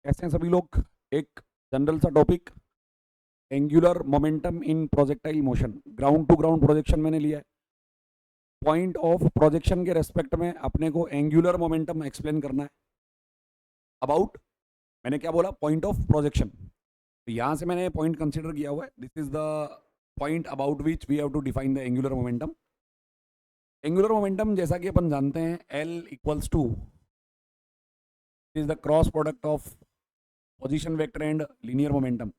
कैसे हैं सभी लोग। एक जनरल सा topic, angular momentum in projectile motion. Ground to ground projection मैंने लिया है। पॉइंट ऑफ प्रोजेक्शन के रेस्पेक्ट में अपने को एंगुलर मोमेंटम एक्सप्लेन करना है अबाउट, मैंने क्या बोला, पॉइंट ऑफ प्रोजेक्शन। तो यहाँ से मैंने पॉइंट कंसिडर किया हुआ है। This is the point about which we have to define the angular momentum. Angular momentum जैसा कि अपन जानते हैं L equals to is the cross product of position vector and linear momentum.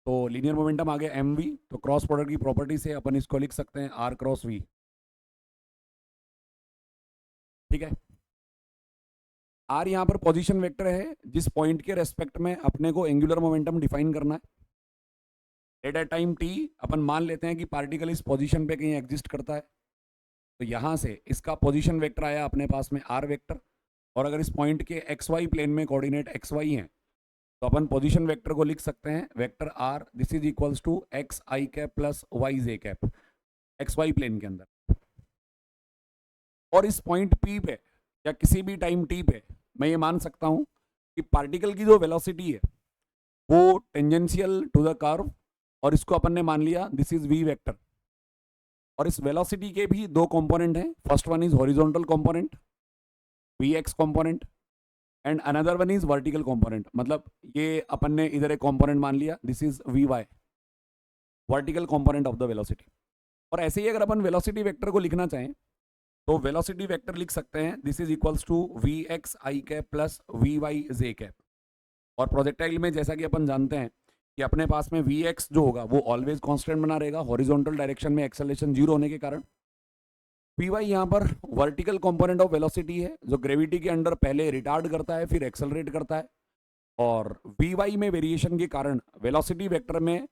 तो लीनियर मोमेंटम आ गया mv, तो cross product की प्रॉपर्टी से अपन इसको लिख सकते हैं r क्रॉस v। ठीक है, r यहाँ पर पोजीशन वेक्टर है जिस पॉइंट के रेस्पेक्ट में अपने को एंगुलर मोमेंटम डिफाइन करना है। एट अ टाइम t अपन मान लेते हैं कि पार्टिकल इस पोजीशन पे कहीं एग्जिस्ट करता है, तो यहाँ से इसका पोजीशन वेक्टर आया अपने पास में r वेक्टर। और अगर इस पॉइंट के xy प्लेन में कोऑर्डिनेट xy हैं, तो अपन पोजीशन वेक्टर को लिख सकते हैं vector r, this is equals to x i cap plus y j cap, x y plane के अंदर। और इस पॉइंट p पे या किसी भी टाइम t पे मैं ये मान सकता हूं कि पार्टिकल की जो वेलोसिटी है वो टेंजेंशियल टू द कर्व, और इसको अपन ने मान लिया दिस इज v वेक्टर। और इस वेलोसिटी के भी दो कंपोनेंट हैं, first one is horizontal component vx component and another one is vertical component. मतलब ये अपन ने इधर एक कंपोनेंट मान लिया, this is vy, vertical component of the velocity. और ऐसे ही अगर अपन वेलोसिटी वेक्टर को लिखना चाहें तो वेलोसिटी वेक्टर लिख सकते हैं this is equals to v x i cap plus v y j cap. और प्रोजेक्टाइल में जैसा कि अपन जानते हैं कि अपने पास में वी एक्स जो होगा वो ऑलवेज कांस्टेंट बना रहेगा हॉरिजॉन्टल डायरेक्शन में एक्सेलरेशन जीरो होने के कारण। वी वाई यहाँ पर वर्टिकल कंपोनेंट ऑफ वेलोसिटी है जो ग्रेविटी के अंडर पहले रिटार्ड करता है फिर एक्सेलरेट करता है। और वी वाई में वेरिएशन के कारण वेलोसिटी वेक्टर में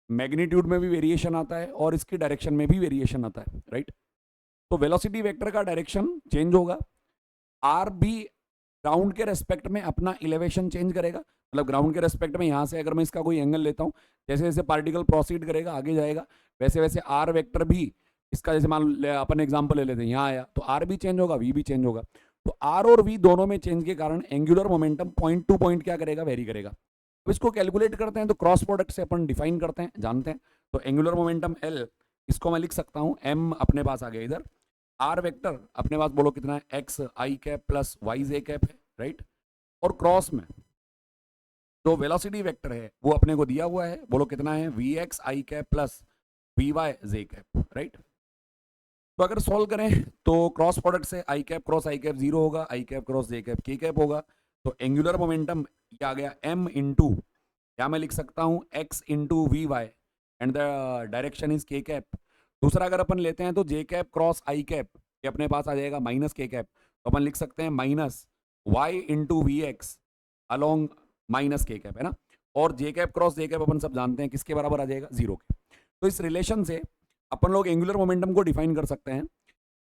मैग्नीट्यूड में भी वेरिएशन आता है और इसकी डायरेक्शन में भी वेरिएशन आता है, राइट। तो वेलोसिटी वेक्टर का डायरेक्शन चेंज होगा, आर भी ग्राउंड के रेस्पेक्ट में अपना इलेवेशन चेंज करेगा। मतलब ग्राउंड के रेस्पेक्ट में यहाँ से अगर मैं इसका कोई एंगल लेता हूँ, जैसे जैसे पार्टिकल प्रोसीड करेगा आगे जाएगा वैसे वैसे आर वेक्टर भी इसका, जैसे मान अपन एग्जाम्पल ले लेते हैं यहाँ आया तो आर भी चेंज होगा वी भी चेंज होगा। तो आर और वी दोनों में चेंज के कारण angular momentum point two point क्या करेगा, वेरी करेगा। अब इसको कैलकुलेट करते हैं तो क्रॉस प्रोडक्ट से अपन डिफाइन करते हैं, जानते हैं। तो एंगुलर मोमेंटम एल, इसको मैं लिख सकता हूँ एम अपने पास आ गया इधर, आर वेक्टर अपने पास बोलो कितना है x i cap plus y j cap है, राइट। और क्रॉस में जो वेलोसिटी वेक्टर है वो अपने को दिया हुआ है, बोलो कितना है v x i cap plus v y j cap, right. तो अगर सॉल्व करें तो क्रॉस प्रोडक्ट से i cap cross i cap zero होगा, i cap cross j cap k cap होगा। तो एंगुलर मोमेंटम क्या आ गया एम इंटू, या मैं लिख सकता हूँ x into v y and the direction is k cap. दूसरा अगर अपन लेते हैं तो j cap cross i cap, ये अपने पास आ जाएगा माइनस के कैप, तो अपन लिख सकते हैं minus y into v x along minus k cap, है ना। और j cap cross j cap अपन सब जानते हैं किसके बराबर आ जाएगा, जीरो के। तो इस रिलेशन से अपन लोग एंगुलर मोमेंटम को डिफाइन कर सकते हैं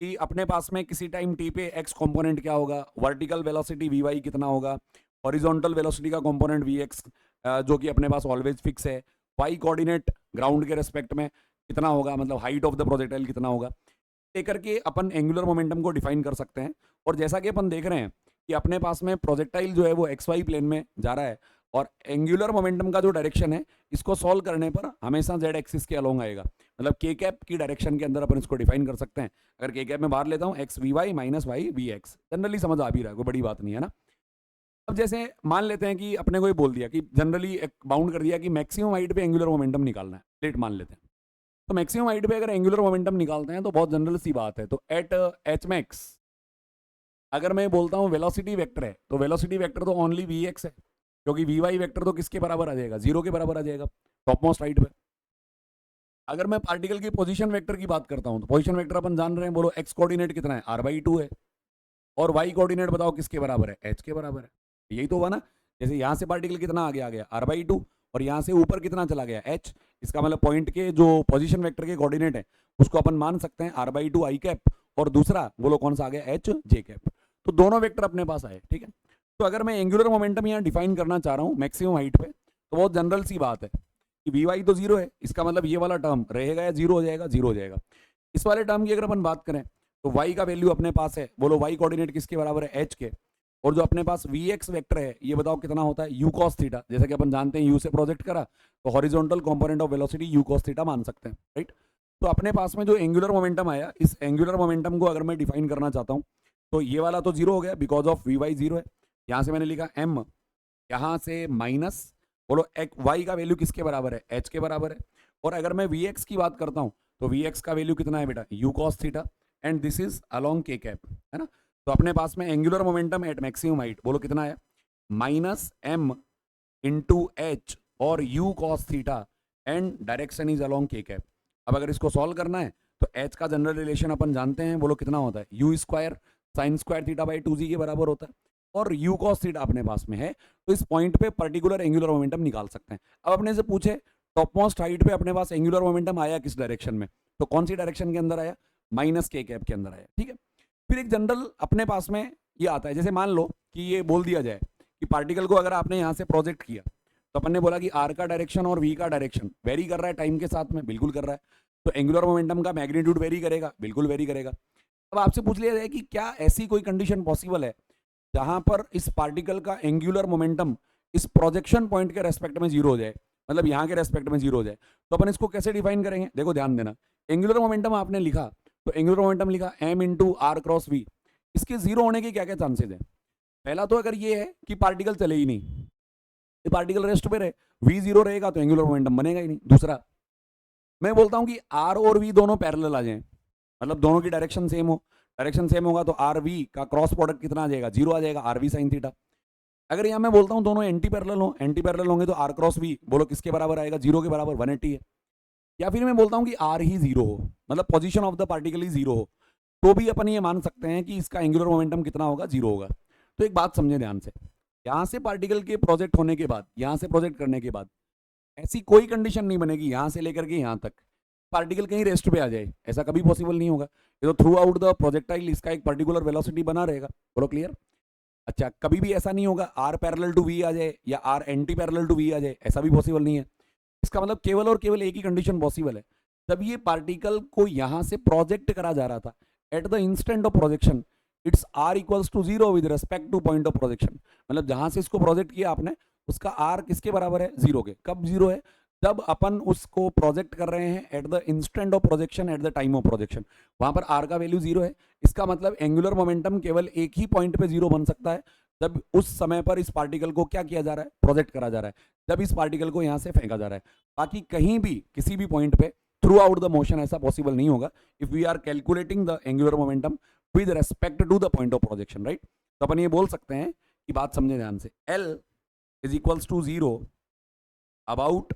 कि अपने पास में किसी टाइम टी पे एक्स कंपोनेंट क्या होगा, वर्टिकल वेलोसिटी वी वाई कितना होगा, हॉरिजॉन्टल वेलोसिटी का कंपोनेंट वी एक्स जो कि अपने पास ऑलवेज फिक्स है, वाई कोऑर्डिनेट ग्राउंड के रेस्पेक्ट में कितना होगा, मतलब हाइट ऑफ द प्रोजेक्टाइल कितना होगा, एक करके अपन एंगुलर मोमेंटम को डिफाइन कर सकते हैं। और जैसा कि अपन देख रहे हैं कि अपने पास में प्रोजेक्टाइल जो है वो एक्स वाई प्लेन में जा रहा है, और एंगुलर मोमेंटम का जो डायरेक्शन है इसको सॉल्व करने पर हमेशा जेड एक्सिस के अलोंग आएगा। मतलब के कैप की डायरेक्शन के अंदर अपन इसको डिफाइन कर सकते हैं। अगर के कैप में बाहर लेता हूँ x v y minus y v x, generally समझ आ भी रहा है, कोई बड़ी बात नहीं है ना। अब जैसे मान लेते हैं कि अपने को ये बोल दिया कि जनरली एक बाउंड कर दिया कि मैक्सिमम हाइट पे एंगुलर मोमेंटम निकालना है, लेट मान लेते हैं। तो मैक्सिमम हाइट पे अगर एंगुलर मोमेंटम निकालते हैं तो बहुत जनरल सी बात है, तो एट एच मैक्स अगर मैं बोलता हूँ वेलोसिटी वेक्टर है तो वेलोसिटी वेक्टर तो ओनली वी एक्स है, क्योंकि वी वाई वेक्टर तो किसके बराबर आ जाएगा, जीरो के बराबर आ जाएगा टॉप मोस्ट हाइट पे। अगर मैं पार्टिकल की पोजीशन वेक्टर की बात करता हूँ तो पोजीशन वेक्टर अपन जान रहे हैं, बोलो एक्स कोऑर्डिनेट कितना है r/2 है, और वाई कोऑर्डिनेट बताओ किसके बराबर है, h के बराबर है। यही तो हुआ ना, जैसे यहाँ से पार्टिकल कितना आगे आ गया r/2 और यहाँ से ऊपर कितना चला गया h, इसका मतलब पॉइंट के जो पोजीशन वेक्टर के कोऑर्डिनेट है उसको अपन मान सकते हैं r/2 आई कैप, और दूसरा बोलो कौन सा आ गया h जे कैप। तो दोनों वेक्टर अपने पास आए, ठीक है। तो अगर मैं एंगुलर मोमेंटम यहाँ डिफाइन करना चाह रहा हूँ मैक्सिमम हाइट पे, तो बहुत जनरल सी बात है कि वी वाई तो जीरो है, इसका मतलब ये वाला टर्म रहेगा या जीरो हो जाएगा, जीरो हो जाएगा। इस वाले टर्म की अगर अपन बात करें तो y का वैल्यू अपने पास है, बोलो y कोऑर्डिनेट किसके बराबर है, h के, और जो अपने पास वी एक्स वैक्टर है ये बताओ कितना होता है, यू कॉस थीटा। जैसे कि अपन जानते हैं यू से प्रोजेक्ट करा तो horizontal component of velocity you cos theta मान सकते हैं, राइट। तो अपने पास में जो एंगुलर मोमेंटम आया, इस एंगुलर मोमेंटम को अगर मैं डिफाइन करना चाहता हूँ तो ये वाला तो जीरो हो गया because of v y zero है। यहाँ से मैंने लिखा एम, यहाँ से माइनस, बोलो एक वाई का वैल्यू किसके बराबर है, एच के बराबर है। और अगर मैं वी एक्स की बात करता हूँ तो वी एक्स का वैल्यू कितना है बेटा, u cos theta, and this is along k cap, है ना। तो अपने पास में angular momentum at maximum height बोलो कितना है, माइनस एम इंटू एच और u cos theta and direction is along k cap. अब अगर इसको सॉल्व करना है तो एच का जनरल रिलेशन अपन जानते हैं, बोलो कितना होता है, you square sine square theta by 2g के बराबर होता है, और यू कॉस थीटा अपने पास में है। तो इस पॉइंट पे पर्टिकुलर एंगुलर मोमेंटम निकाल सकते हैं। अब अपने से पूछे टॉप मोस्ट हाइट पे अपने पास एंगुलर मोमेंटम आया किस डायरेक्शन में, तो कौन सी डायरेक्शन के अंदर आया, माइनस के कैप के अंदर आया, ठीक है। फिर एक जनरल अपने पास में ये आता है, जैसे मान लो कि ये बोल दिया जाए कि पार्टिकल को अगर आपने यहाँ से प्रोजेक्ट किया तो अपन ने बोला कि आर का डायरेक्शन और वी का डायरेक्शन वेरी कर रहा है टाइम के साथ में, बिल्कुल कर रहा है। तो एंगुलर मोमेंटम का मैग्नीट्यूड वेरी करेगा, बिल्कुल वेरी करेगा। अब आपसे पूछ लिया जाए कि क्या ऐसी कोई कंडीशन पॉसिबल है जहां पर इस पार्टिकल का एंगुलर मोमेंटम इस प्रोजेक्शन पॉइंट के रेस्पेक्ट में जीरो हो जाए, मतलब यहाँ के रेस्पेक्ट में जीरो हो जाए। तो अपन इसको कैसे डिफाइन करेंगे, देखो ध्यान देना, एंगुलर मोमेंटम आपने लिखा तो एंगुलर मोमेंटम लिखा m into r cross v, इसके जीरो होने के क्या क्या चांसेस है। पहला तो अगर ये है कि पार्टिकल चले ही नहीं, ये पार्टिकल रेस्ट पे रहे, वी जीरो रहेगा तो एंगुलर मोमेंटम बनेगा ही नहीं। दूसरा मैं बोलता हूं कि आर और वी दोनों पैरेलल आ जाएं, मतलब दोनों की डायरेक्शन सेम हो, डायरेक्शन सेम होगा तो आर वी का क्रॉस प्रोडक्ट कितना आ जाएगा, जीरो आ जाएगा, आर वी साइन थीटा। अगर यहाँ मैं बोलता हूँ दोनों एंटी पैरेलल हो, एंटी पैरेलल होंगे तो आर क्रॉस वी बोलो किसके बराबर आएगा, जीरो के बराबर, 180 है। या फिर मैं बोलता हूँ कि आर ही जीरो हो, मतलब position of the particle he zero हो, तो भी अपन ये मान सकते हैं कि इसका एंगुलर मोमेंटम कितना होगा, जीरो होगा। तो एक बात समझे ध्यान से, यहाँ से पार्टिकल के प्रोजेक्ट होने के बाद, यहाँ से प्रोजेक्ट करने के बाद ऐसी कोई कंडीशन नहीं बनेगी यहाँ से लेकर के यहाँ तक पार्टिकल कहीं रेस्ट पे आ जाए, ऐसा कभी पॉसिबल नहीं होगा। ये तो थ्रू आउट द प्रोजेक्टाइल इसका एक पर्टिकुलर वेलोसिटी बना रहेगा, बोलो क्लियर। अच्छा, कभी भी ऐसा नहीं होगा आर पैरेलल टू वी आ जाए या R anti parallel to V आ जाए, ऐसा भी पॉसिबल नहीं है। इसका मतलब केवल और केवल एक ही कंडीशन पॉसिबल है, जब ये पार्टिकल को यहां से प्रोजेक्ट करा जा रहा था, at the instant of projection its r equals to zero with respect to point of projection. मतलब जहां से इसको प्रोजेक्ट किया आपने उसका आर किसके बराबर है, जीरो के। कब जीरो है, जब अपन उसको प्रोजेक्ट कर रहे हैं at the instant of projection, eight the time of projection, वहां पर आर का वैल्यू जीरो है। इसका मतलब एंगुलर मोमेंटम केवल एक ही पॉइंट पे जीरो बन सकता है, जब उस समय पर इस पार्टिकल को क्या किया जा रहा है, प्रोजेक्ट करा जा रहा है, जब इस पार्टिकल को यहां से फेंका जा रहा है। बाकी कहीं भी किसी भी पॉइंट पे थ्रू आउट द मोशन ऐसा पॉसिबल नहीं होगा if we are calculating the angular momentum with respect to the point of projection, right. तो अपन ये बोल सकते हैं कि बात समझे ध्यान से, L is equals to zero about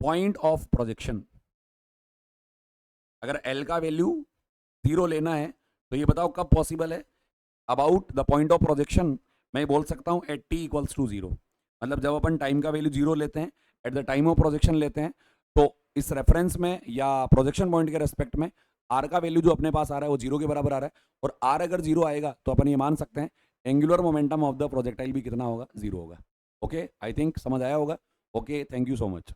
point of projection. अगर L का वैल्यू जीरो लेना है तो ये बताओ कब पॉसिबल है, about the point of projection. मैं बोल सकता हूं at t equals to zero, मतलब जब अपन टाइम का वैल्यू जीरो लेते हैं, at the time of projection लेते हैं, तो इस रेफरेंस में या प्रोजेक्शन पॉइंट के रेस्पेक्ट में आर का वैल्यू जो अपने पास आ रहा है वो जीरो के बराबर आ रहा है। और आर अगर जीरो आएगा तो अपन ये मान सकते हैं angular momentum of the projectile भी कितना होगा, जीरो होगा। ओके, आई थिंक समझ आया होगा। Okay, thank you so much.